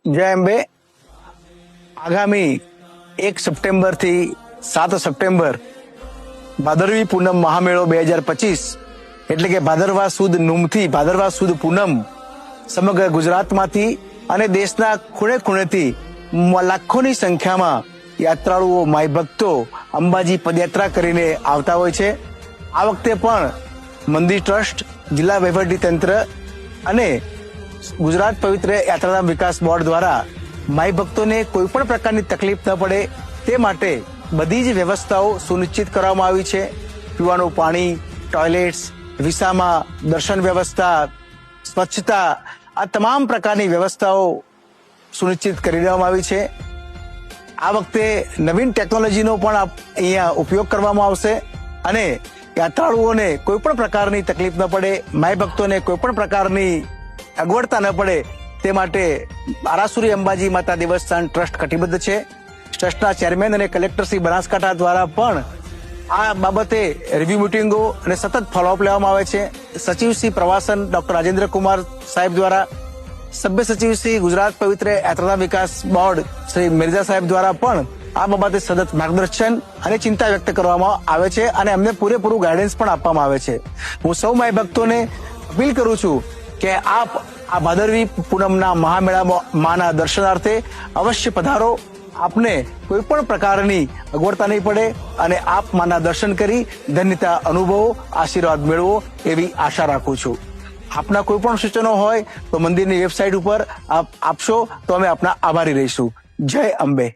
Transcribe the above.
જય અંબે. આગામી 1 સપ્ટેમ્બર થી 7 સપ્ટેમ્બર ભાદરવી પૂનમ મહામેળો 2025 એટલે કે ભાદરવા સુદ નૂમથી ભાદરવા સુદ પૂનમ સમગ્ર ગુજરાતમાંથી અને દેશના ખૂણે ખૂણેથી લાખોની સંખ્યામાં યાત્રાળુઓ માઈ ભક્તો અંબાજી પદયાત્રા કરીને આવતા હોય છે. આ વખતે પણ મંદિર ટ્રસ્ટ, જિલ્લા વહીવટી તંત્ર અને ગુજરાત પવિત્ર યાત્રાધામ વિકાસ બોર્ડ દ્વારા માઈ ભક્તોને કોઈ પણ પ્રકારની તકલીફ ન પડે તે માટે બધી જ વ્યવસ્થાઓ સુનિશ્ચિત કરવામાં આવી છે. પીવાનું પાણી, ટોયલેટ્સ, વિસામા, દર્શન વ્યવસ્થા, સ્વચ્છતા, આ તમામ પ્રકારની વ્યવસ્થાઓ સુનિશ્ચિત કરી દેવામાં આવી છે. આ વખતે નવીન ટેકનોલોજીનો પણ અહીંયા ઉપયોગ કરવામાં આવશે અને યાત્રાળુઓને કોઈ પણ પ્રકારની તકલીફ ન પડે, માઈ ભક્તોને કોઈ પણ પ્રકારની અગવડતા ન પડે તે માટે આરાસુરી અંબાજી માતા દેવસ્થાન ટ્રસ્ટ કટિબદ્ધ છે. ટ્રસ્ટના ચેરમેન અને કલેક્ટર શ્રી બનાસકાંઠા દ્વારા પણ આ બાબતે રિવ્યુ મિટિંગો અને સતત ફોલોઅપ લેવામાં આવે છે. સચિવ શ્રી પ્રવાસન ડોક્ટર રાજેન્દ્ર કુમાર સાહેબ દ્વારા, સભ્ય સચિવ શ્રી ગુજરાત પવિત્ર યાત્રાધામ વિકાસ બોર્ડ શ્રી મિર્ઝા સાહેબ દ્વારા પણ આ બાબતે સતત માર્ગદર્શન અને ચિંતા વ્યક્ત કરવામાં આવે છે અને અમને પૂરેપૂરું ગાઈડન્સ પણ આપવામાં આવે છે. હું સૌ માઈ ભક્તોને અપીલ કરું છું કે આપ આ ભાદરવી પૂનમના મહામેળામાં માના દર્શનાર્થે અવશ્ય પધારો. આપને કોઈ પણ પ્રકારની અગવડતા નહીં પડે અને આપ માના દર્શન કરી ધન્યતા અનુભવો, આશીર્વાદ મેળવો એવી આશા રાખું છું. આપના કોઈ પણ સૂચનો હોય તો મંદિરની વેબસાઇટ ઉપર આપ આપશો તો અમે આપના આભારી રહીશું. જય અંબે.